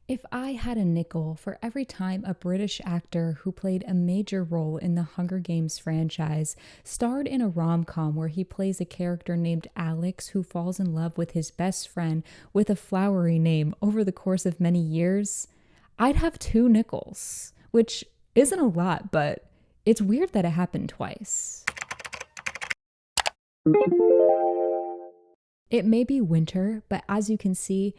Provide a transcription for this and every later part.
If I had a nickel for every time a British actor who played a major role in the Hunger Games franchise starred in a rom-com where he plays a character named Alex who falls in love with his best friend with a flowery name over the course of many years, I'd have 2 nickels, which isn't a lot, but it's weird that it happened twice. It may be winter, but as you can see,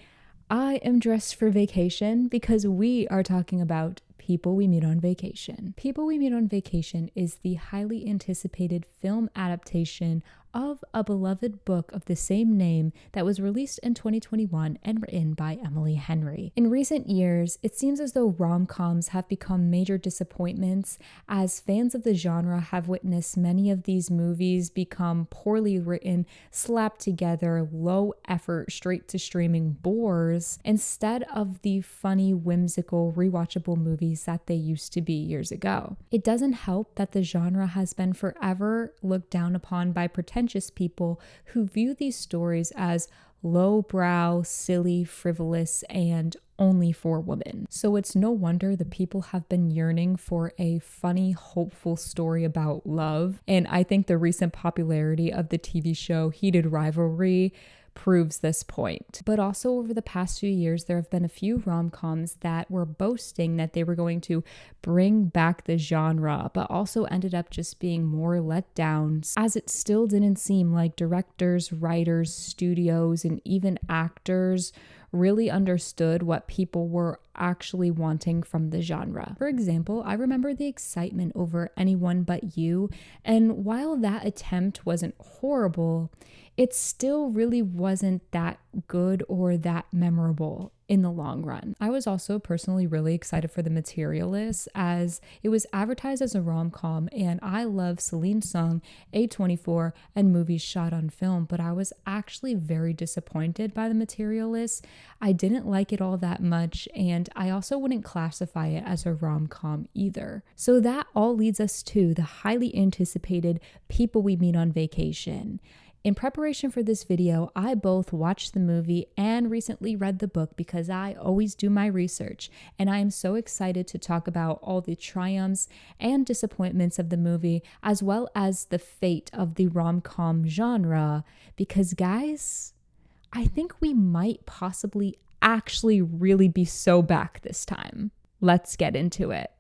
I am dressed for vacation because we are talking about People We Meet on Vacation. People We Meet on Vacation is the highly anticipated film adaptation of a beloved book of the same name that was released in 2021 and written by Emily Henry. In recent years, it seems as though rom-coms have become major disappointments as fans of the genre have witnessed many of these movies become poorly written, slapped together, low effort, straight to streaming bores instead of the funny, whimsical, rewatchable movies that they used to be years ago. It doesn't help that the genre has been forever looked down upon by pretentious people who view these stories as lowbrow, silly, frivolous, and only for women. So it's no wonder the people have been yearning for a funny, hopeful story about love. And I think the recent popularity of the TV show Heated Rivalry proves this point. But also over the past few years, there have been a few rom-coms that were boasting that they were going to bring back the genre, but also ended up just being more letdowns, as it still didn't seem like directors, writers, studios, and even actors really understood what people were actually wanting from the genre. For example, I remember the excitement over Anyone But You, and while that attempt wasn't horrible, it still really wasn't that good or that memorable in the long run. I was also personally really excited for The Materialist as it was advertised as a rom-com, and I love Celine's song A24 and movies shot on film, but I was actually very disappointed by The Materialist. I didn't like it all that much, and I also wouldn't classify it as a rom-com either. So that all leads us to the highly anticipated People We Meet on Vacation. In preparation for this video, I both watched the movie and recently read the book because I always do my research, and I am so excited to talk about all the triumphs and disappointments of the movie, as well as the fate of the rom-com genre, because guys, I think we might possibly actually really be so back this time. Let's get into it.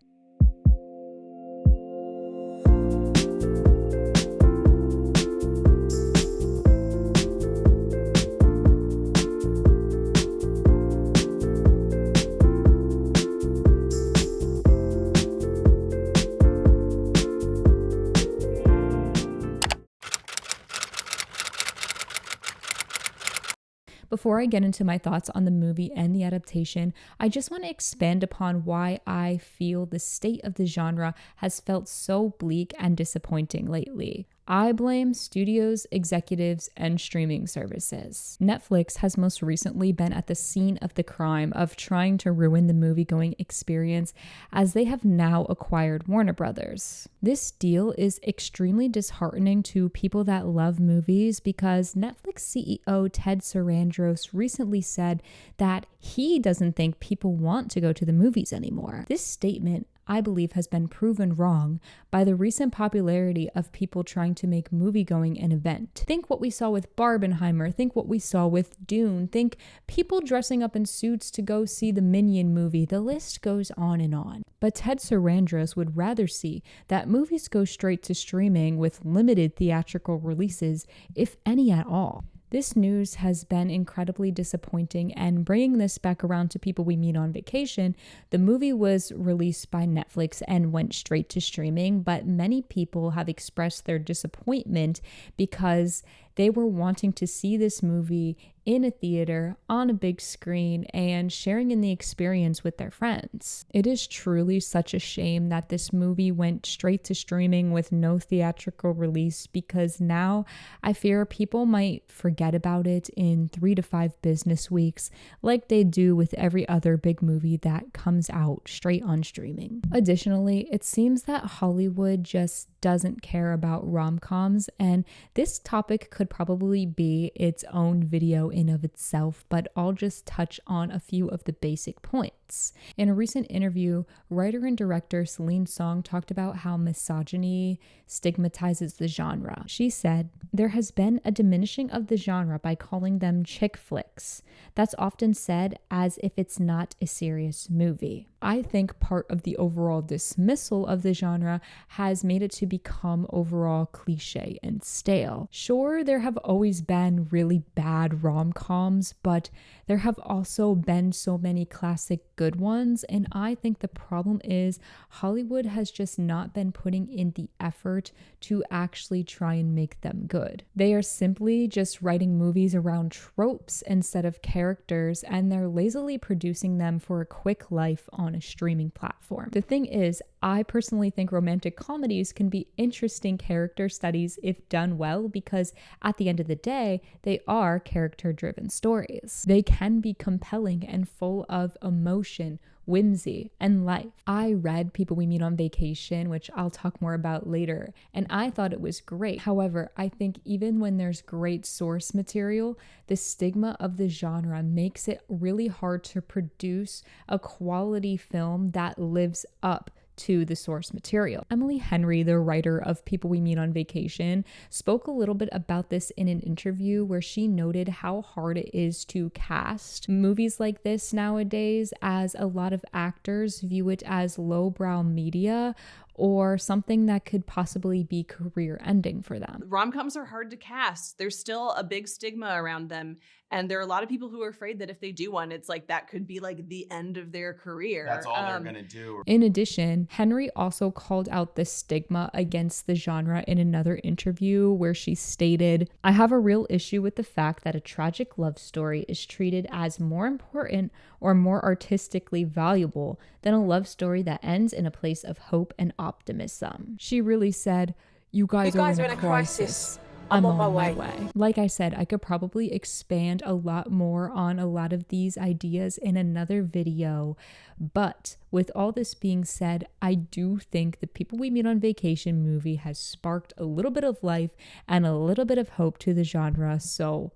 Before I get into my thoughts on the movie and the adaptation, I just want to expand upon why I feel the state of the genre has felt so bleak and disappointing lately. I blame studios, executives, and streaming services. Netflix has most recently been at the scene of the crime of trying to ruin the movie-going experience as they have now acquired Warner Brothers. This deal is extremely disheartening to people that love movies because Netflix CEO Ted Sarandos recently said that he doesn't think people want to go to the movies anymore. This statement, I believe, has been proven wrong by the recent popularity of people trying to make movie-going an event. Think what we saw with Barbenheimer, think what we saw with Dune, think people dressing up in suits to go see the Minion movie, the list goes on and on. But Ted Sarandos would rather see that movies go straight to streaming with limited theatrical releases, if any at all. This news has been incredibly disappointing, and bringing this back around to People We Meet on Vacation, the movie was released by Netflix and went straight to streaming, but many people have expressed their disappointment because they were wanting to see this movie in a theater, on a big screen, and sharing in the experience with their friends. It is truly such a shame that this movie went straight to streaming with no theatrical release, because now I fear people might forget about it in 3 to 5 business weeks, like they do with every other big movie that comes out straight on streaming. Additionally, it seems that Hollywood just doesn't care about rom-coms, and this topic could could probably be its own video in of itself, but I'll just touch on a few of the basic points. In a recent interview, writer and director Celine Song talked about how misogyny stigmatizes the genre. She said, "There has been a diminishing of the genre by calling them chick flicks. That's often said as if it's not a serious movie." I think part of the overall dismissal of the genre has made it to become overall cliche and stale. Sure, there have always been really bad rom-coms, but there have also been so many classic good ones, and I think the problem is Hollywood has just not been putting in the effort to actually try and make them good. They are simply just writing movies around tropes instead of characters, and they're lazily producing them for a quick life on a streaming platform. The thing is, I personally think romantic comedies can be interesting character studies if done well, because at the end of the day, they are character-driven stories. They can be compelling and full of emotion, whimsy, and life. I read People We Meet on Vacation, which I'll talk more about later, and I thought it was great. However, I think even when there's great source material, the stigma of the genre makes it really hard to produce a quality film that lives up to the source material. Emily Henry, the writer of People We Meet on Vacation, spoke a little bit about this in an interview where she noted how hard it is to cast movies like this nowadays, as a lot of actors view it as lowbrow media or something that could possibly be career ending for them. Rom-coms are hard to cast. There's still a big stigma around them. And there are a lot of people who are afraid that if they do one, it's like that could be like the end of their career. That's all they're going to do. In addition, Henry also called out the stigma against the genre in another interview where she stated, "I have a real issue with the fact that a tragic love story is treated as more important or more artistically valuable than a love story that ends in a place of hope and optimism." She really said, you guys are in a crisis. I'm on my way. Like I said, I could probably expand a lot more on a lot of these ideas in another video. But with all this being said, I do think the People We Meet on Vacation movie has sparked a little bit of life and a little bit of hope to the genre. So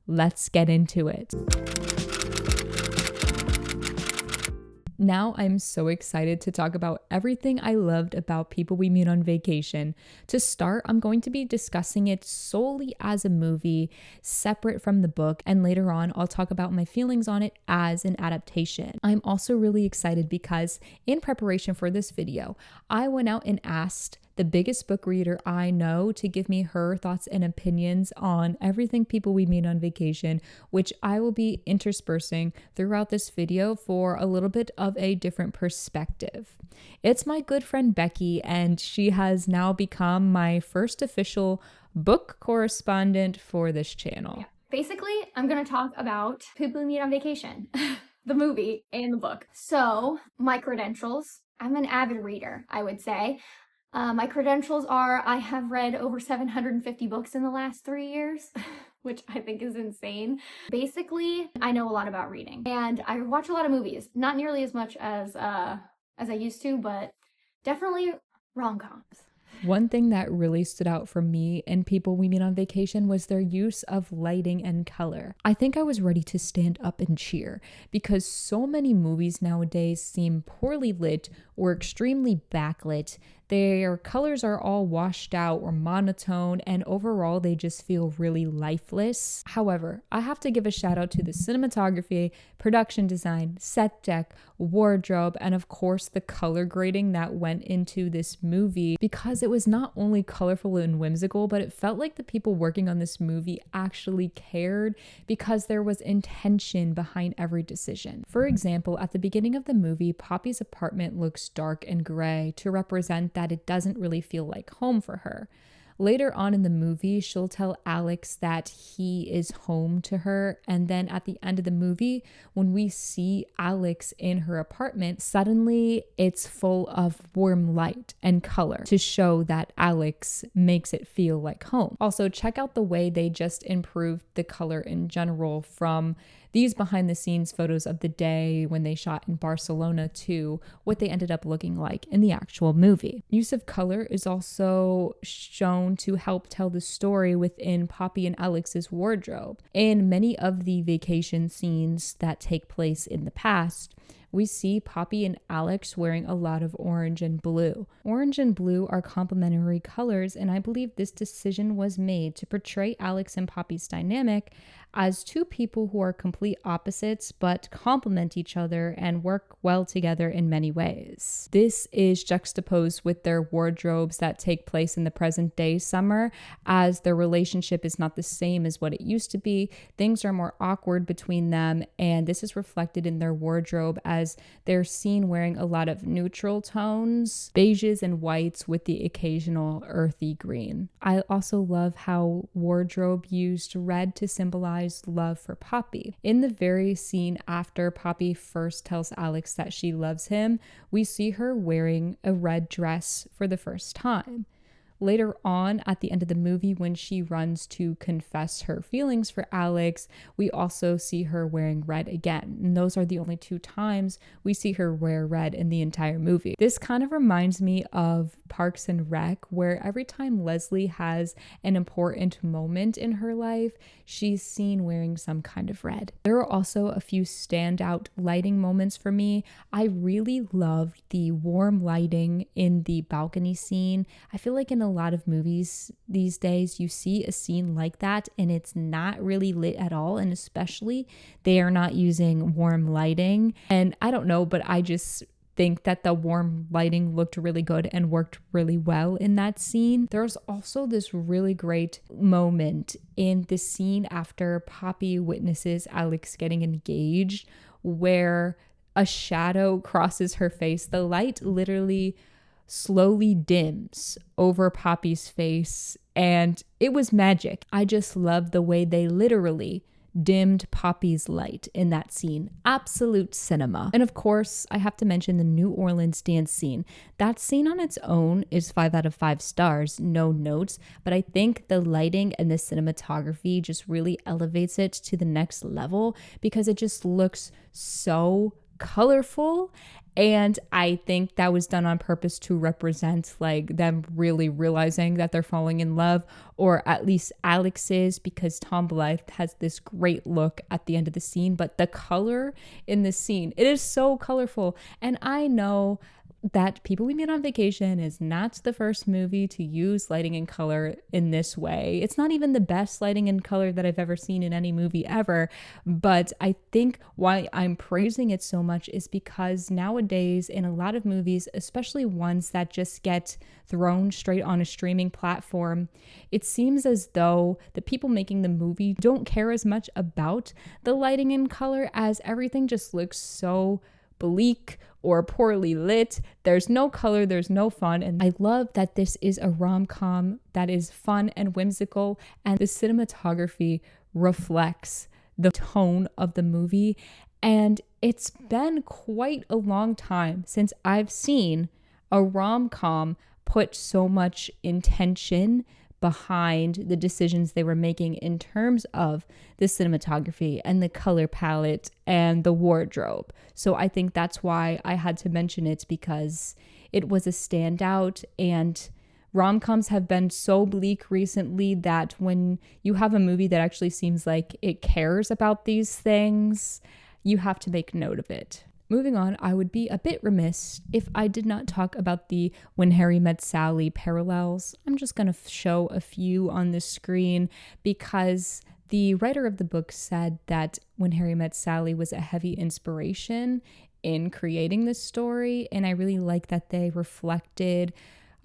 let's get into it. Now I'm so excited to talk about everything I loved about People We Meet on Vacation. To start, I'm going to be discussing it solely as a movie, separate from the book, and later on I'll talk about my feelings on it as an adaptation. I'm also really excited because in preparation for this video, I went out and asked the biggest book reader I know to give me her thoughts and opinions on everything People We Meet on Vacation, which I will be interspersing throughout this video for a little bit of a different perspective. It's my good friend Becky, and she has now become my first official book correspondent for this channel. Yeah. Basically, I'm going to talk about People We Meet on Vacation, the movie and the book. So, my credentials, I'm an avid reader, I would say. My credentials are I have read over 750 books in the last 3 years, which I think is insane. Basically, I know a lot about reading, and I watch a lot of movies. Not nearly as much as I used to, but definitely rom-coms. One thing that really stood out for me in People We Meet on Vacation was their use of lighting and color. I think I was ready to stand up and cheer because so many movies nowadays seem poorly lit or extremely backlit. Their colors are all washed out or monotone, and overall they just feel really lifeless. However, I have to give a shout out to the cinematography, production design, set deck, wardrobe, and of course the color grading that went into this movie, because it was not only colorful and whimsical, but it felt like the people working on this movie actually cared because there was intention behind every decision. For example, at the beginning of the movie, Poppy's apartment looks dark and gray to represent that it doesn't really feel like home for her. Later on in the movie, she'll tell Alex that he is home to her, and then at the end of the movie, when we see Alex in her apartment, suddenly it's full of warm light and color to show that Alex makes it feel like home. Also, check out the way they just improved the color in general from these behind the scenes photos of the day when they shot in Barcelona to what they ended up looking like in the actual movie. Use of color is also shown to help tell the story within Poppy and Alex's wardrobe. In many of the vacation scenes that take place in the past, we see Poppy and Alex wearing a lot of orange and blue. Orange and blue are complementary colors, and I believe this decision was made to portray Alex and Poppy's dynamic as two people who are complete opposites but complement each other and work well together in many ways. This is juxtaposed with their wardrobes that take place in the present day summer, as their relationship is not the same as what it used to be. Things are more awkward between them, and this is reflected in their wardrobe as they're seen wearing a lot of neutral tones, beiges and whites with the occasional earthy green. I also love how wardrobe used red to symbolize love for Poppy. In the very scene after Poppy first tells Alex that she loves him, we see her wearing a red dress for the first time. Later on, at the end of the movie, when she runs to confess her feelings for Alex, we also see her wearing red again. And those are the only two times we see her wear red in the entire movie. This kind of reminds me of Parks and Rec, where every time Leslie has an important moment in her life, she's seen wearing some kind of red. There are also a few standout lighting moments for me. I really loved the warm lighting in the balcony scene. I feel like in a lot of movies these days, you see a scene like that and it's not really lit at all, and especially they are not using warm lighting. And I don't know, but I just think that the warm lighting looked really good and worked really well in that scene. There's also this really great moment in the scene after Poppy witnesses Alex getting engaged, where a shadow crosses her face. The light literally slowly dims over Poppy's face, and it was magic. I just love the way they literally dimmed Poppy's light in that scene. Absolute cinema. And of course, I have to mention the New Orleans dance scene. That scene on its own is 5 out of 5 stars, no notes, but I think the lighting and the cinematography just really elevates it to the next level because it just looks so colorful. And I think that was done on purpose to represent like them really realizing that they're falling in love, or at least Alex is, because Tom Blythe has this great look at the end of the scene. But the color in the scene, it is so colorful. And I know that People We Meet on Vacation is not the first movie to use lighting and color in this way. It's not even the best lighting and color that I've ever seen in any movie ever. But I think why I'm praising it so much is because nowadays in a lot of movies, especially ones that just get thrown straight on a streaming platform, it seems as though the people making the movie don't care as much about the lighting and color, as everything just looks so bleak or poorly lit. There's no color, there's no fun. And I love that this is a rom-com that is fun and whimsical, and the cinematography reflects the tone of the movie. And it's been quite a long time since I've seen a rom-com put so much intention behind the decisions they were making in terms of the cinematography and the color palette and the wardrobe. So I think that's why I had to mention it, because it was a standout. And rom-coms have been so bleak recently that when you have a movie that actually seems like it cares about these things, you have to make note of it. Moving on, I would be a bit remiss if I did not talk about the When Harry Met Sally parallels. I'm just going to show a few on the screen because the writer of the book said that When Harry Met Sally was a heavy inspiration in creating this story, and I really like that they reflected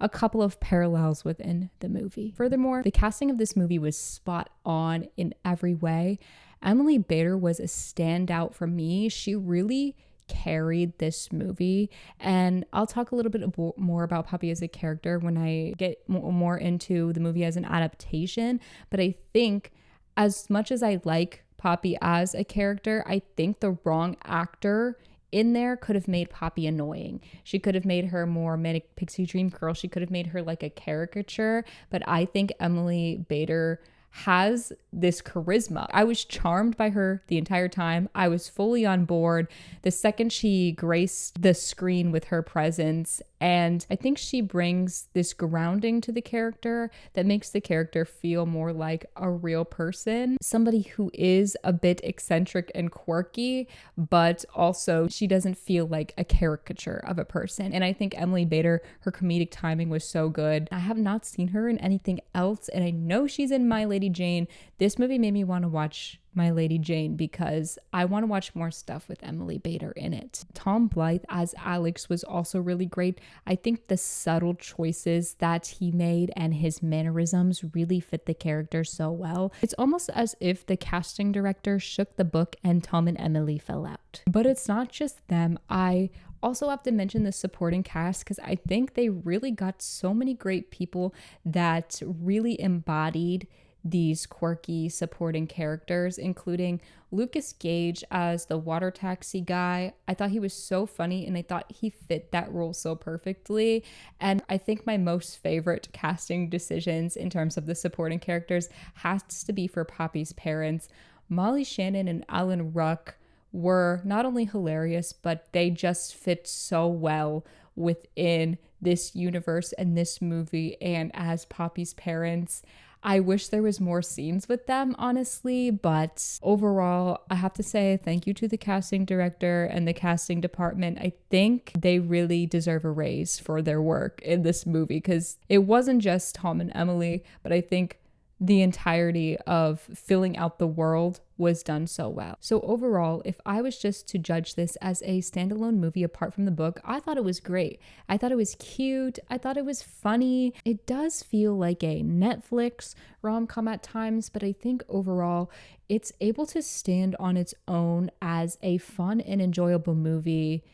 a couple of parallels within the movie. Furthermore, the casting of this movie was spot on in every way. Emily Bader was a standout for me. She really carried this movie, and I'll talk a little bit more about Poppy as a character when I get more into the movie as an adaptation. But I think as much as I like Poppy as a character, I think the wrong actor in there could have made Poppy annoying. She could have made her more manic pixie dream girl. She could have made her like a caricature, but I think Emily Bader has this charisma. I was charmed by her the entire time. I was fully on board the second she graced the screen with her presence. And I think she brings this grounding to the character that makes the character feel more like a real person. Somebody who is a bit eccentric and quirky, but also she doesn't feel like a caricature of a person. And I think Emily Bader, her comedic timing was so good. I have not seen her in anything else, and I know she's in My Lady Jane. This movie made me want to watch My Lady Jane because I want to watch more stuff with Emily Bader in it. Tom Blythe as Alex was also really great. I think the subtle choices that he made and his mannerisms really fit the character so well. It's almost as if the casting director shook the book and Tom and Emily fell out. But it's not just them. I also have to mention the supporting cast because I think they really got so many great people that really embodied these quirky supporting characters, including Lucas Gage as the water taxi guy. I thought he was so funny and I thought he fit that role so perfectly. And I think my most favorite casting decisions in terms of the supporting characters has to be for Poppy's parents. Molly Shannon and Alan Ruck were not only hilarious, but they just fit so well within this universe and this movie. And as Poppy's parents, I wish there was more scenes with them, honestly, but overall, I have to say thank you to the casting director and the casting department. I think they really deserve a raise for their work in this movie because it wasn't just Tom and Emily, but I think the entirety of filling out the world was done so well. So overall, if I was just to judge this as a standalone movie apart from the book, I thought it was great. I thought it was cute. I thought it was funny. It does feel like a Netflix rom-com at times, but I think overall it's able to stand on its own as a fun and enjoyable movie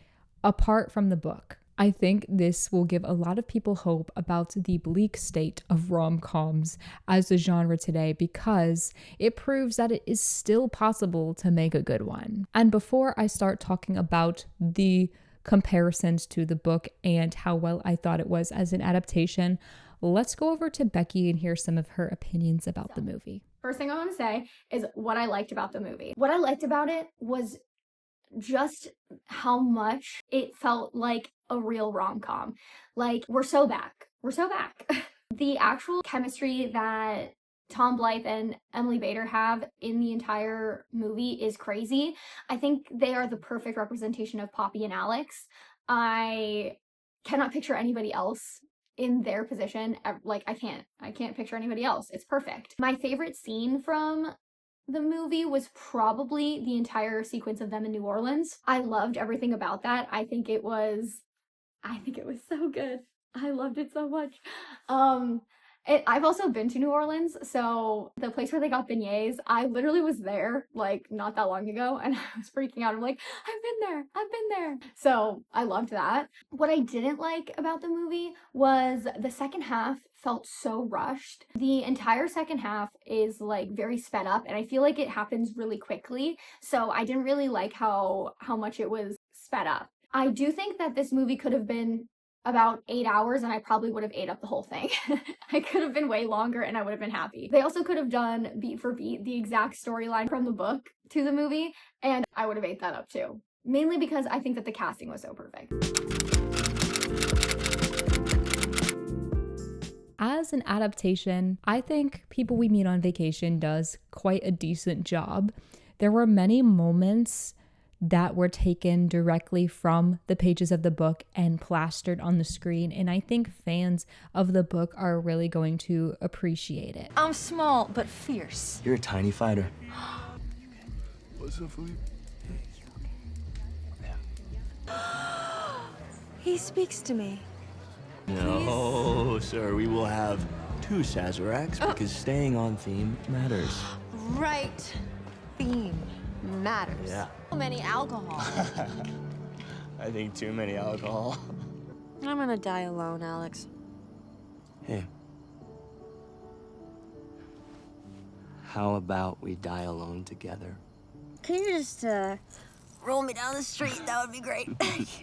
apart from the book. I think this will give a lot of people hope about the bleak state of rom-coms as a genre today because it proves that it is still possible to make a good one. And before I start talking about the comparisons to the book and how well I thought it was as an adaptation, let's go over to Becky and hear some of her opinions about the movie. First thing I want to say is what I liked about the movie. What I liked about it was just how much it felt like a real rom-com. Like, we're so back. We're so back. The actual chemistry that Tom Blythe and Emily Bader have in the entire movie is crazy. I think they are the perfect representation of Poppy and Alex. I cannot picture anybody else in their position. Like, I can't picture anybody else. It's perfect. My favorite scene from the movie was probably the entire sequence of them in New Orleans. I loved everything about that. I think it was so good. I loved it so much. I've also been to New Orleans, so the place where they got beignets, I literally was there like not that long ago and I was freaking out. I'm like, I've been there. So I loved that. What I didn't like about the movie was the second half felt so rushed. The entire second half is like very sped up and I feel like it happens really quickly. So I didn't really like how much it was sped up. I do think that this movie could have been about 8 hours and I probably would have ate up the whole thing. I could have been way longer and I would have been happy. They also could have done beat for beat the exact storyline from the book to the movie and I would have ate that up too. Mainly because I think that the casting was so perfect. As an adaptation, I think People We Meet on Vacation does quite a decent job. There were many moments that were taken directly from the pages of the book and plastered on the screen, and I think fans of the book are really going to appreciate it. I'm small but fierce. You're a tiny fighter. What's up, Philippe? He speaks to me. No, sir, we will have 2 Sazeracs because staying on theme matters. Right. Theme matters. Yeah. How many alcohol? I think too many alcohol. I'm gonna die alone, Alex. Hey. How about we die alone together? Can you just, roll me down the street? That would be great.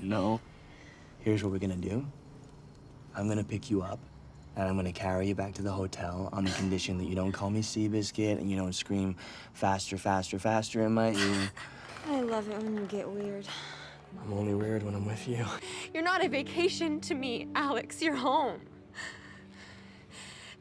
No. Here's what we're gonna do. I'm gonna pick you up, And I'm gonna carry you back to the hotel on the condition that you don't call me Seabiscuit and you don't scream faster, faster, faster in my ear. I love it when you get weird. I'm only weird when I'm with you. You're not a vacation to me, Alex. You're home.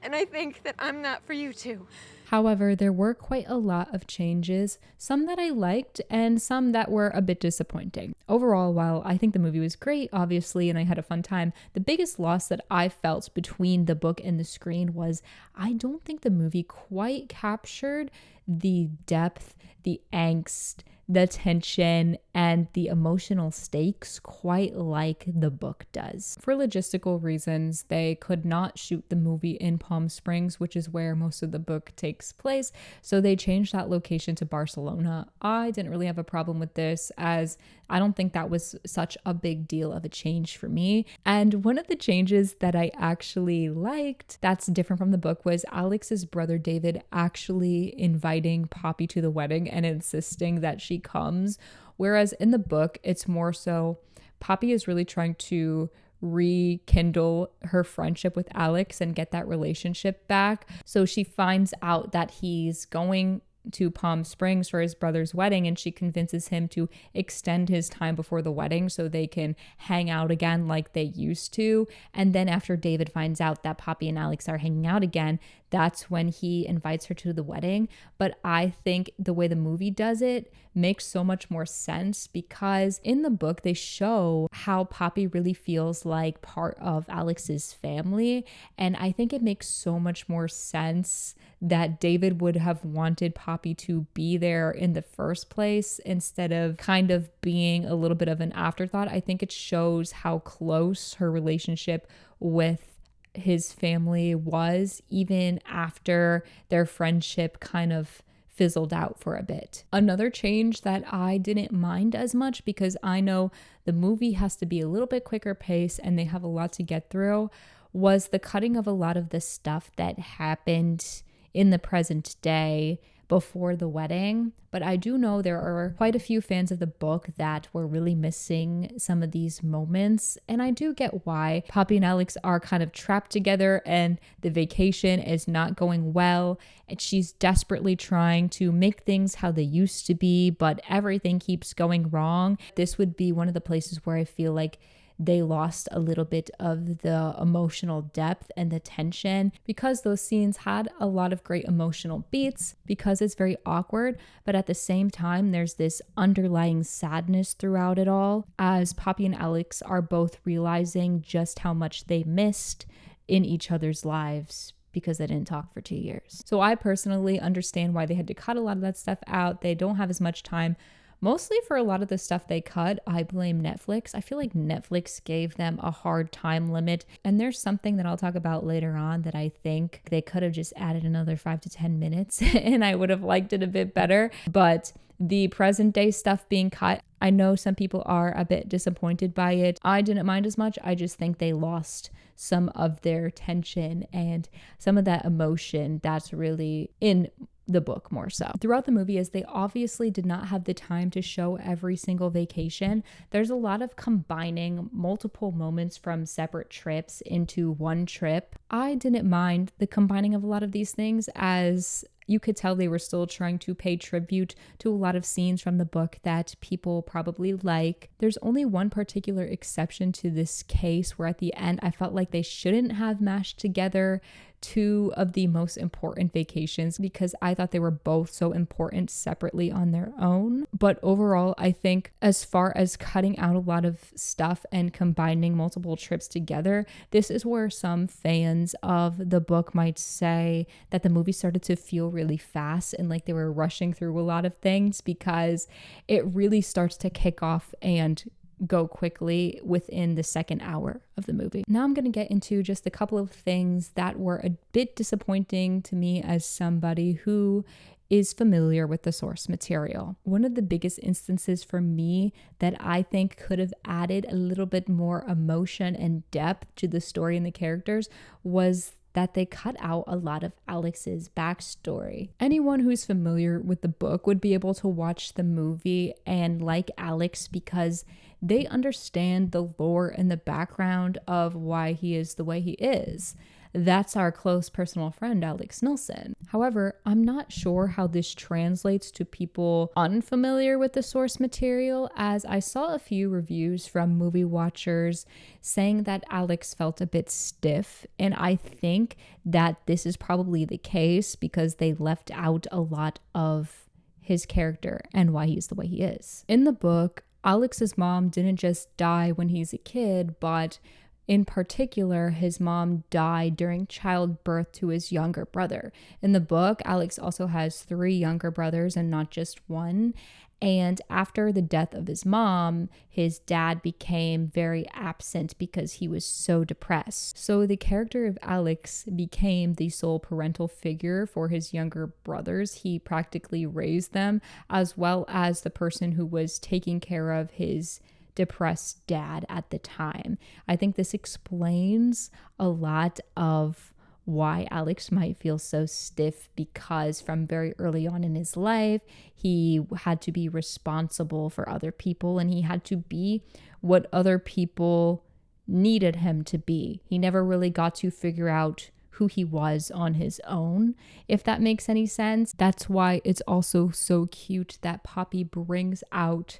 And I think that I'm not for you too. However, there were quite a lot of changes, some that I liked and some that were a bit disappointing. Overall, while I think the movie was great, obviously, and I had a fun time, the biggest loss that I felt between the book and the screen was I don't think the movie quite captured the depth, the angst, the tension, and the emotional stakes quite like the book does. For logistical reasons, they could not shoot the movie in Palm Springs, which is where most of the book takes place, so they changed that location to Barcelona. I didn't really have a problem with this, as I don't think that was such a big deal of a change for me. And one of the changes that I actually liked that's different from the book was Alex's brother David actually inviting Poppy to the wedding and insisting that she comes. Whereas in the book, it's more so Poppy is really trying to rekindle her friendship with Alex and get that relationship back. So she finds out that he's going to Palm Springs for his brother's wedding, and she convinces him to extend his time before the wedding so they can hang out again like they used to. And then after David finds out that Poppy and Alex are hanging out again, that's when he invites her to the wedding. But I think the way the movie does it makes so much more sense, because in the book they show how Poppy really feels like part of Alex's family, and I think it makes so much more sense that David would have wanted Poppy to be there in the first place instead of kind of being a little bit of an afterthought. I think it shows how close her relationship with his family was, even after their friendship kind of fizzled out for a bit. Another change that I didn't mind as much, because I know the movie has to be a little bit quicker pace and they have a lot to get through, was the cutting of a lot of the stuff that happened in the present day before the wedding. But I do know there are quite a few fans of the book that were really missing some of these moments, and I do get why. Poppy and Alex are kind of trapped together and the vacation is not going well, and she's desperately trying to make things how they used to be, but everything keeps going wrong. This would be one of the places where I feel like they lost a little bit of the emotional depth and the tension, because those scenes had a lot of great emotional beats, because it's very awkward, but at the same time there's this underlying sadness throughout it all, as Poppy and Alex are both realizing just how much they missed in each other's lives because they didn't talk for 2 years. So I personally understand why they had to cut a lot of that stuff out. They don't have as much time. Mostly for a lot of the stuff they cut, I blame Netflix. I feel like Netflix gave them a hard time limit. And there's something that I'll talk about later on that I think they could have just added another 5 to 10 minutes and I would have liked it a bit better. But the present day stuff being cut, I know some people are a bit disappointed by it. I didn't mind as much. I just think they lost some of their tension and some of that emotion that's really in the book more so. Throughout the movie, as they obviously did not have the time to show every single vacation, there's a lot of combining multiple moments from separate trips into one trip. I didn't mind the combining of a lot of these things, as you could tell they were still trying to pay tribute to a lot of scenes from the book that people probably like. There's only one particular exception to this case where at the end I felt like they shouldn't have mashed together two of the most important vacations, because I thought they were both so important separately on their own. But overall, I think as far as cutting out a lot of stuff and combining multiple trips together, this is where some fans of the book might say that the movie started to feel really fast and like they were rushing through a lot of things, because it really starts to kick off and go quickly within the second hour of the movie. Now I'm going to get into just a couple of things that were a bit disappointing to me as somebody who is familiar with the source material. One of the biggest instances for me that I think could have added a little bit more emotion and depth to the story and the characters was that they cut out a lot of Alex's backstory. Anyone who's familiar with the book would be able to watch the movie and like Alex because they understand the lore and the background of why he is the way he is. that's our close personal friend, Alex Nilsson. However, I'm not sure how this translates to people unfamiliar with the source material, as I saw a few reviews from movie watchers saying that Alex felt a bit stiff, and I think that this is probably the case because they left out a lot of his character and why he's the way he is. In the book, Alex's mom didn't just die when he's a kid, but in particular, his mom died during childbirth to his younger brother. In the book, Alex also has 3 younger brothers and not just one. And after the death of his mom, his dad became very absent because he was so depressed. So the character of Alex became the sole parental figure for his younger brothers. He practically raised them, as well as the person who was taking care of his depressed dad at the time. I think this explains a lot of why Alex might feel so stiff, because from very early on in his life, he had to be responsible for other people and he had to be what other people needed him to be. He never really got to figure out who he was on his own, if that makes any sense. That's why it's also so cute that Poppy brings out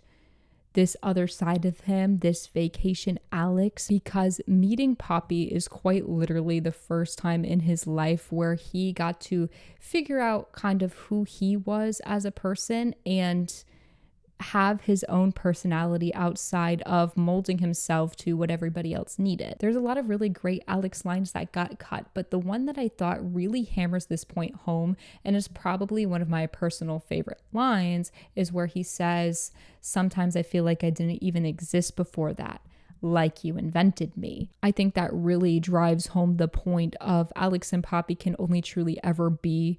this other side of him, this vacation Alex, because meeting Poppy is quite literally the first time in his life where he got to figure out kind of who he was as a person and have his own personality outside of molding himself to what everybody else needed. There's a lot of really great Alex lines that got cut, but the one that I thought really hammers this point home, and is probably one of my personal favorite lines, is where he says, "Sometimes I feel like I didn't even exist before that. Like you invented me." I think that really drives home the point of Alex and Poppy can only truly ever be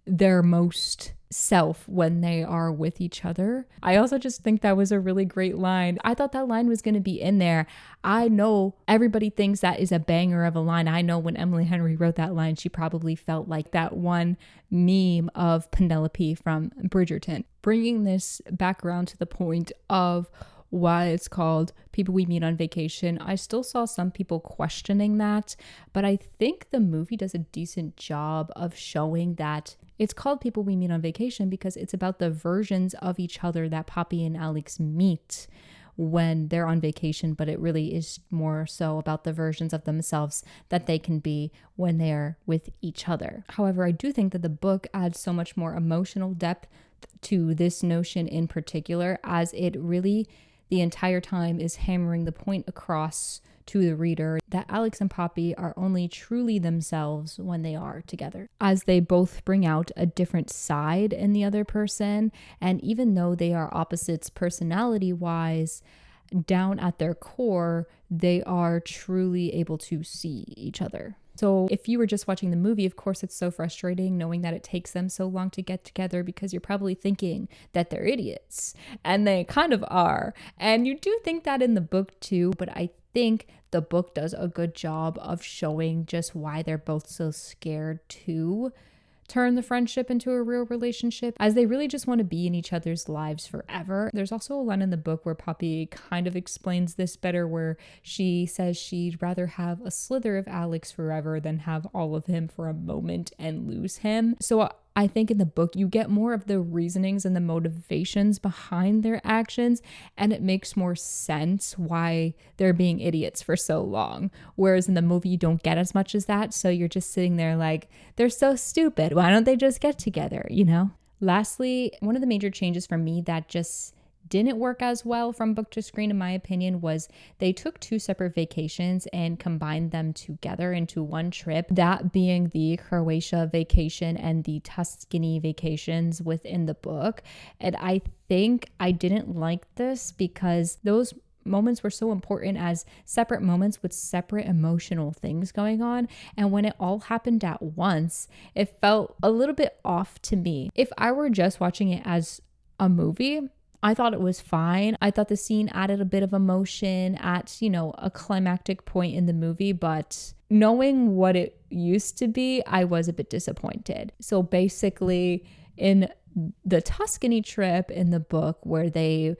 their most self when they are with each other. I also just think that was a really great line. I thought that line was going to be in there. I know everybody thinks that is a banger of a line. I know when Emily Henry wrote that line, she probably felt like that one meme of Penelope from Bridgerton. Bringing this back around to the point of why it's called People We Meet on Vacation, I still saw some people questioning that, but I think the movie does a decent job of showing that it's called People We Meet on Vacation because it's about the versions of each other that Poppy and Alex meet when they're on vacation, but it really is more so about the versions of themselves that they can be when they're with each other. However, I do think that the book adds so much more emotional depth to this notion in particular, as it really the entire time is hammering the point across to the reader that Alex and Poppy are only truly themselves when they are together, as they both bring out a different side in the other person. And even though they are opposites personality-wise, down at their core, they are truly able to see each other. So if you were just watching the movie, of course, it's so frustrating knowing that it takes them so long to get together, because you're probably thinking that they're idiots, and they kind of are. And you do think that in the book too, but I think the book does a good job of showing just why they're both so scared to turn the friendship into a real relationship, as they really just want to be in each other's lives forever. There's also a line in the book where Poppy kind of explains this better, where she says she'd rather have a slither of Alex forever than have all of him for a moment and lose him. So I think in the book you get more of the reasonings and the motivations behind their actions, and it makes more sense why they're being idiots for so long. Whereas in the movie you don't get as much as that, so you're just sitting there like, they're so stupid. Why don't they just get together, you know? Lastly, one of the major changes for me that just didn't work as well from book to screen, in my opinion, was they took 2 separate vacations and combined them together into one trip, that being the Croatia vacation and the Tuscany vacations within the book. And I think I didn't like this because those moments were so important as separate moments with separate emotional things going on, and when it all happened at once, it felt a little bit off to me. If I were just watching it as a movie, I thought it was fine. I thought the scene added a bit of emotion at, a climactic point in the movie, but knowing what it used to be, I was a bit disappointed. So basically, in the Tuscany trip in the book, where they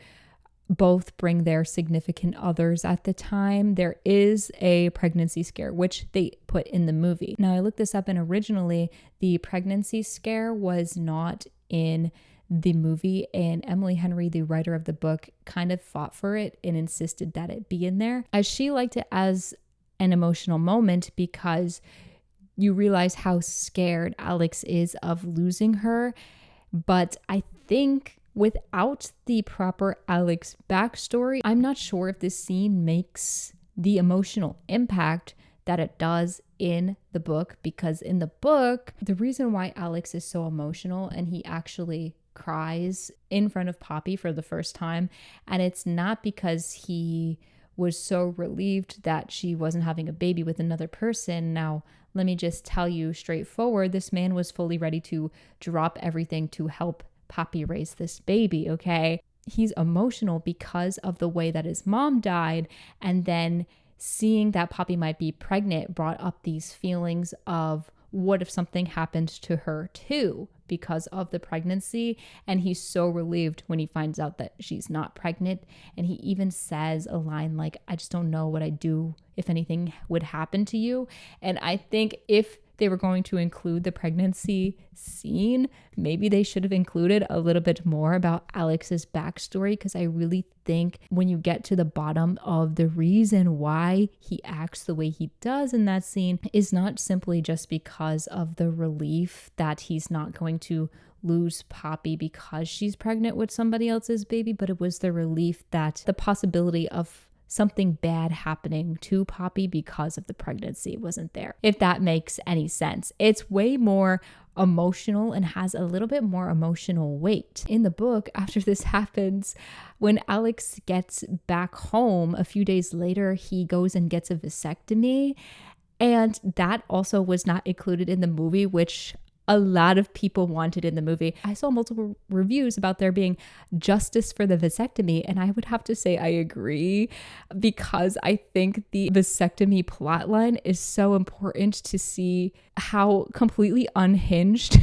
both bring their significant others at the time. There is a pregnancy scare, which they put in the movie. Now, I looked this up, and originally the pregnancy scare was not in the movie, and Emily Henry, the writer of the book, kind of fought for it and insisted that it be in there, as she liked it as an emotional moment because you realize how scared Alex is of losing her. But I think without the proper Alex backstory, I'm not sure if this scene makes the emotional impact that it does in the book, because in the book, the reason why Alex is so emotional and he actually cries in front of Poppy for the first time, and it's not because he was so relieved that she wasn't having a baby with another person. Now, let me just tell you straightforward, this man was fully ready to drop everything to help Poppy raise this baby, okay? He's emotional because of the way that his mom died, and then seeing that Poppy might be pregnant brought up these feelings of what if something happened to her too because of the pregnancy. And he's so relieved when he finds out that she's not pregnant. And he even says a line like, I just don't know what I'd do if anything would happen to you. And I think if they were going to include the pregnancy scene, maybe they should have included a little bit more about Alex's backstory, because I really think when you get to the bottom of the reason why he acts the way he does in that scene is not simply just because of the relief that he's not going to lose Poppy because she's pregnant with somebody else's baby, but it was the relief that the possibility of something bad happening to Poppy because of the pregnancy wasn't there, if that makes any sense. It's way more emotional and has a little bit more emotional weight. In the book, after this happens, when Alex gets back home a few days later, he goes and gets a vasectomy, and that also was not included in the movie, which a lot of people wanted in the movie. I saw multiple reviews about there being justice for the vasectomy, and I would have to say I agree, because I think the vasectomy plotline is so important to see how completely unhinged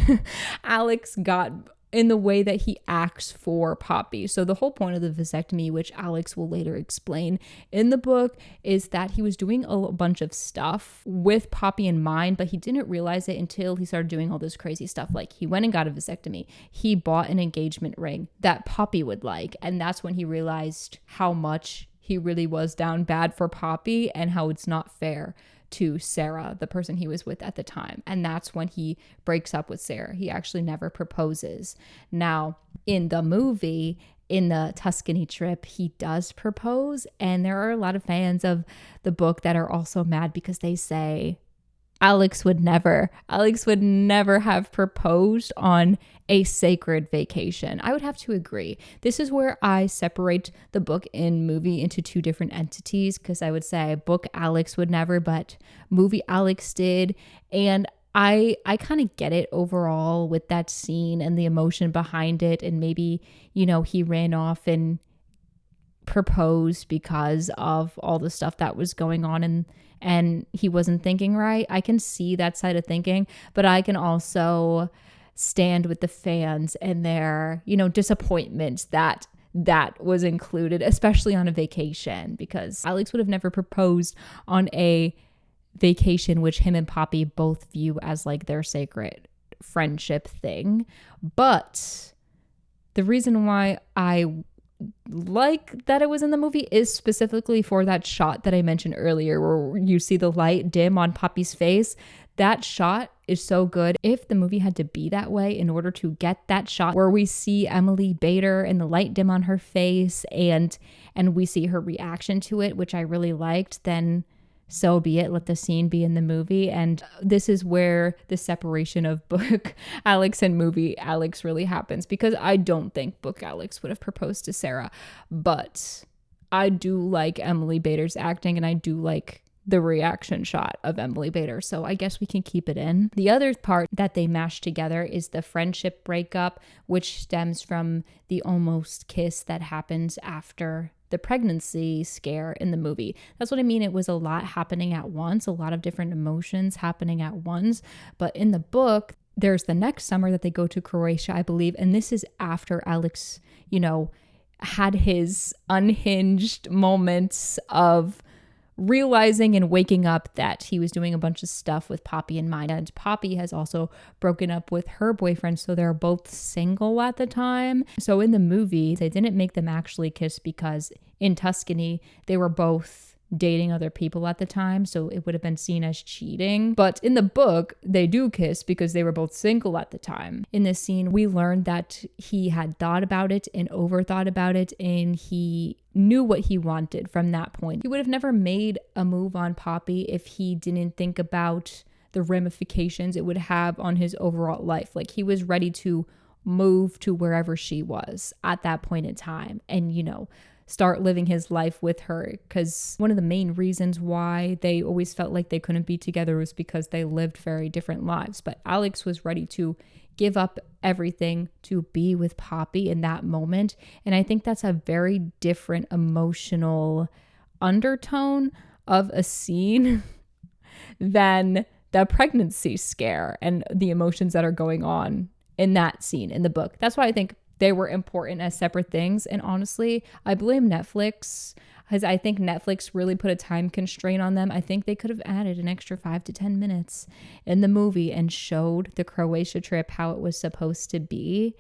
Alex got in the way that he acts for Poppy. So the whole point of the vasectomy, which Alex will later explain in the book, is that he was doing a bunch of stuff with Poppy in mind, but he didn't realize it until he started doing all this crazy stuff. Like, he went and got a vasectomy. He bought an engagement ring that Poppy would like. And that's when he realized how much he really was down bad for Poppy and how it's not fair to Sarah, the person he was with at the time. And that's when he breaks up with Sarah. He actually never proposes. Now, in the movie, in the Tuscany trip, he does propose. And there are a lot of fans of the book that are also mad because they say Alex would never have proposed on a sacred vacation. I would have to agree. This is where I separate the book and movie into two different entities, because I would say book Alex would never, but movie Alex did. And I kind of get it overall with that scene and the emotion behind it. And maybe, he ran off and proposed because of all the stuff that was going on and he wasn't thinking right. I can see that side of thinking, but I can also stand with the fans and their, disappointment that was included, especially on a vacation, because Alex would have never proposed on a vacation which him and Poppy both view as like their sacred friendship thing. But the reason why I like that it was in the movie is specifically for that shot that I mentioned earlier, where you see the light dim on Poppy's face. That shot is so good. If the movie had to be that way in order to get that shot where we see Emily Bader and the light dim on her face and we see her reaction to it, which I really liked, then so be it. Let the scene be in the movie. And this is where the separation of book Alex and movie Alex really happens, because I don't think book Alex would have proposed to Sarah, but I do like Emily Bader's acting, and I do like the reaction shot of Emily Bader. So I guess we can keep it in. The other part that they mash together is the friendship breakup, which stems from the almost kiss that happens after the pregnancy scare in the movie. That's what I mean. It was a lot happening at once, a lot of different emotions happening at once. But in the book, there's the next summer that they go to Croatia, I believe. And this is after Alex, had his unhinged moments of realizing and waking up that he was doing a bunch of stuff with Poppy in mind. And Poppy has also broken up with her boyfriend, so they're both single at the time. So in the movie, they didn't make them actually kiss because in Tuscany, they were both dating other people at the time, so it would have been seen as cheating. But in the book, they do kiss because they were both single at the time. In this scene, we learned that he had thought about it and overthought about it, and he knew what he wanted from that point. He would have never made a move on Poppy if he didn't think about the ramifications it would have on his overall life. Like, he was ready to move to wherever she was at that point in time and, you know, start living his life with her, because one of the main reasons why they always felt like they couldn't be together was because they lived very different lives. But Alex was ready to give up everything to be with Poppy in that moment. And I think that's a very different emotional undertone of a scene than the pregnancy scare and the emotions that are going on in that scene in the book. That's why I think they were important as separate things. And honestly, I blame Netflix, because I think Netflix really put a time constraint on them. I think they could have added an extra 5 to 10 minutes in the movie and showed the Croatia trip how it was supposed to be.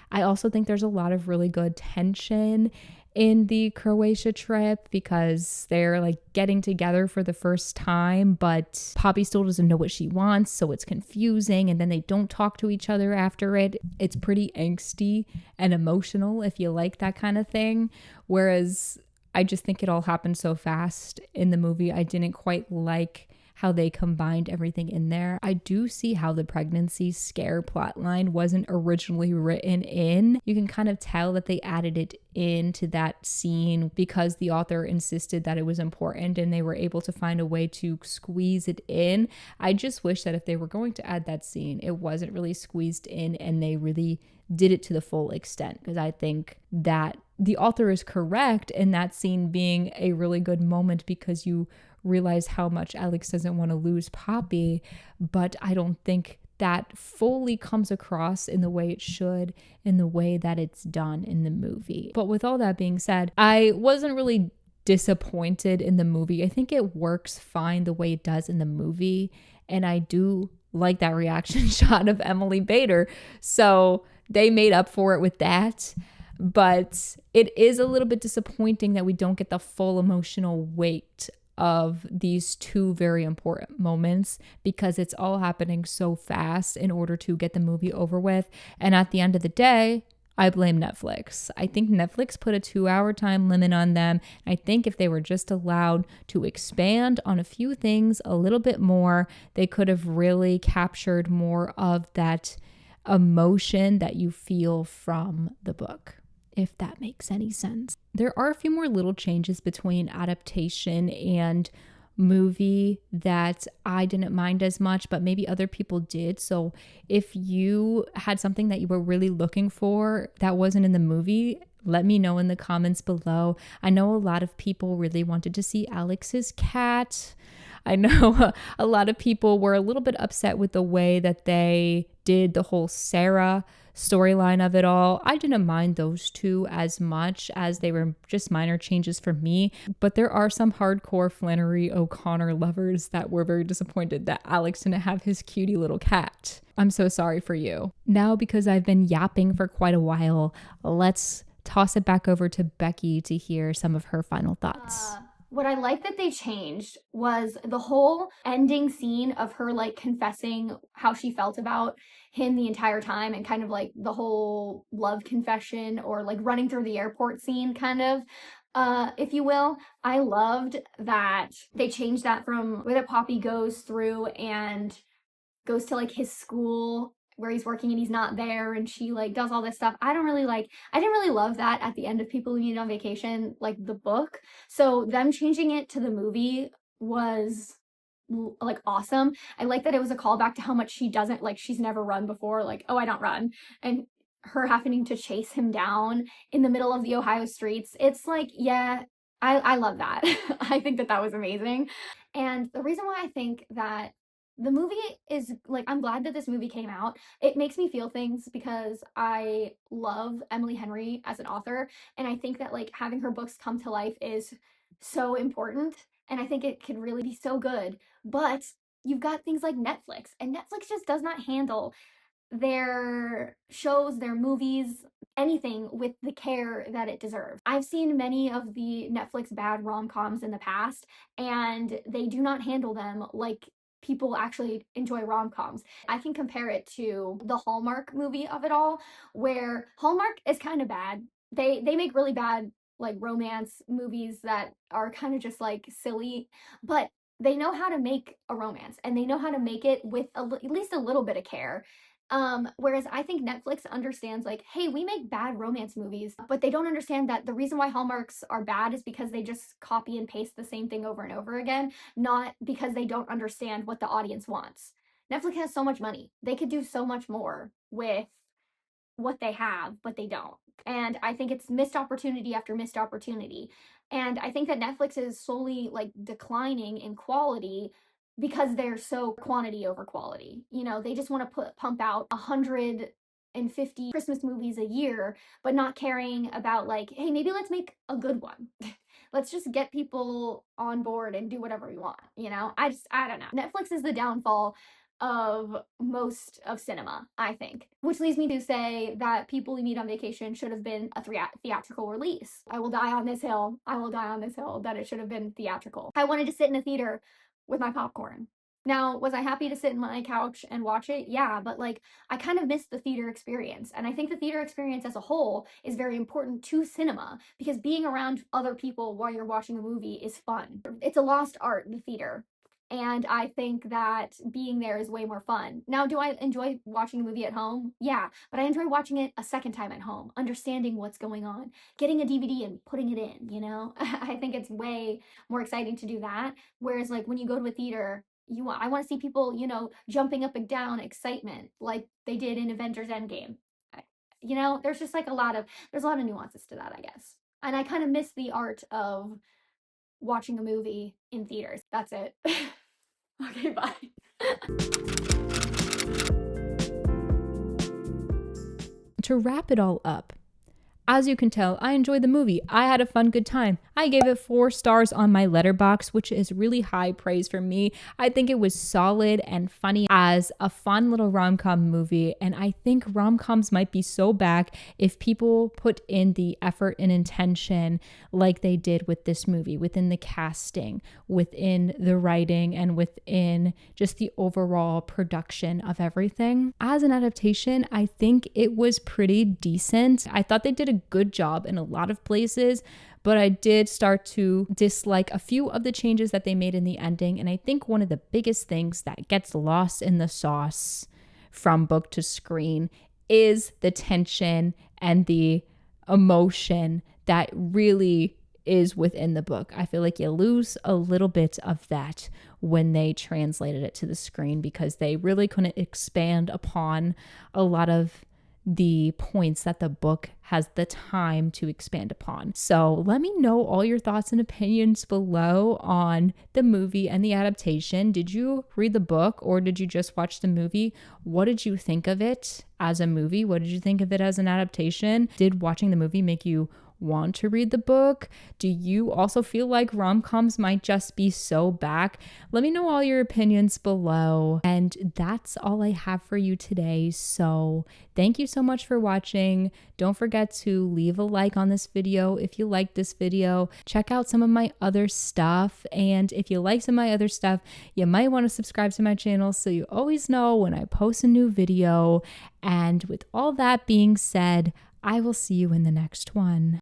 I also think there's a lot of really good tension in the Croatia trip because they're like getting together for the first time, but Poppy still doesn't know what she wants, so it's confusing, and then they don't talk to each other after it. It's pretty angsty and emotional if you like that kind of thing, whereas I just think it all happened so fast in the movie. I didn't quite like how they combined everything in there. I do see how the pregnancy scare plotline wasn't originally written in. You can kind of tell that they added it into that scene because the author insisted that it was important and they were able to find a way to squeeze it in. I just wish that if they were going to add that scene, it wasn't really squeezed in and they really did it to the full extent, because I think that the author is correct in that scene being a really good moment because you realize how much Alex doesn't want to lose Poppy, but I don't think that fully comes across in the way it should, in the way that it's done in the movie. But with all that being said, I wasn't really disappointed in the movie. I think it works fine the way it does in the movie, and I do like that reaction shot of Emily Bader, so they made up for it with that. But it is a little bit disappointing that we don't get the full emotional weight of these two very important moments because it's all happening so fast in order to get the movie over with. And at the end of the day, I blame Netflix. I think Netflix put a 2-hour time limit on them. I think if they were just allowed to expand on a few things a little bit more, they could have really captured more of that emotion that you feel from the book, if that makes any sense. There are a few more little changes between adaptation and movie that I didn't mind as much, but maybe other people did. So if you had something that you were really looking for that wasn't in the movie, let me know in the comments below. I know a lot of people really wanted to see Alex's cat. I know a lot of people were a little bit upset with the way that they did the whole Sarah storyline of it all. I didn't mind those two as much as they were just minor changes for me, but there are some hardcore Flannery O'Connor lovers that were very disappointed that Alex didn't have his cutie little cat. I'm so sorry for you. Now, because I've been yapping for quite a while, let's toss it back over to Becky to hear some of her final thoughts. What I like that they changed was the whole ending scene of her like confessing how she felt about him the entire time, and kind of like the whole love confession or like running through the airport scene kind of, if you will. I loved that they changed that from where Poppy goes through and goes to like his school where he's working and he's not there and she like does all this stuff. I didn't really love that at the end of People Who Meet on Vacation, like the book. So them changing it to the movie was like awesome. I like that it was a callback to how much she doesn't, like, she's never run before, like, oh, I don't run, and her having to chase him down in the middle of the Ohio streets. It's like, yeah, I love that. I think that was amazing. And the reason why I think that The movie is like, I'm glad that this movie came out. It makes me feel things because I love Emily Henry as an author. And I think that like having her books come to life is so important. And I think it could really be so good. But you've got things like Netflix, and Netflix just does not handle their shows, their movies, anything with the care that it deserves. I've seen many of the Netflix bad rom-coms in the past, and they do not handle them like people actually enjoy rom-coms. I can compare it to the Hallmark movie of it all, where Hallmark is kind of bad. They make really bad like romance movies that are kind of just like silly, but they know how to make a romance, and they know how to make it with at least a little bit of care. Whereas I think Netflix understands like, hey, we make bad romance movies, but they don't understand that the reason why Hallmarks are bad is because they just copy and paste the same thing over and over again, not because they don't understand what the audience wants. Netflix has so much money. They could do so much more with what they have, but they don't. And I think it's missed opportunity after missed opportunity. And I think that Netflix is slowly like declining in quality because they're so quantity over quality. You know, they just want to pump out 150 Christmas movies a year, but not caring about like, hey, maybe let's make a good one. Let's just get people on board and do whatever we want. You know, I don't know. Netflix is the downfall of most of cinema, I think. Which leads me to say that People We Meet on Vacation should have been a theatrical release. I will die on this hill. I will die on this hill that it should have been theatrical. I wanted to sit in a theater with my popcorn. Now, was I happy to sit in my couch and watch it? Yeah, but like I kind of missed the theater experience. And I think the theater experience as a whole is very important to cinema because being around other people while you're watching a movie is fun. It's a lost art, the theater. And I think that being there is way more fun. Now, do I enjoy watching a movie at home? Yeah, but I enjoy watching it a second time at home, understanding what's going on, getting a DVD and putting it in, you know? I think it's way more exciting to do that. Whereas like when you go to a theater, I want to see people, you know, jumping up and down excitement like they did in Avengers Endgame. You know, there's just like there's a lot of nuances to that, I guess. And I kind of miss the art of watching a movie in theaters. That's it. Okay, bye. To wrap it all up, as you can tell, I enjoyed the movie. I had a fun, good time. I gave it 4 stars on my letterbox, which is really high praise for me. I think it was solid and funny as a fun little rom-com movie. And I think rom-coms might be so back if people put in the effort and intention like they did with this movie, within the casting, within the writing, and within just the overall production of everything. As an adaptation, I think it was pretty decent. I thought they did a good job in a lot of places, but I did start to dislike a few of the changes that they made in the ending. And I think one of the biggest things that gets lost in the sauce from book to screen is the tension and the emotion that really is within the book. I feel like you lose a little bit of that when they translated it to the screen because they really couldn't expand upon a lot of the points that the book has the time to expand upon. So let me know all your thoughts and opinions below on the movie and the adaptation. Did you read the book or did you just watch the movie? What did you think of it as a movie? What did you think of it as an adaptation? Did watching the movie make you want to read the book? Do you also feel like rom-coms might just be so back? Let me know all your opinions below. And that's all I have for you today. So thank you so much for watching. Don't forget to leave a like on this video if you like this video. Check out some of my other stuff. And if you like some of my other stuff, you might want to subscribe to my channel so you always know when I post a new video. And with all that being said, I will see you in the next one.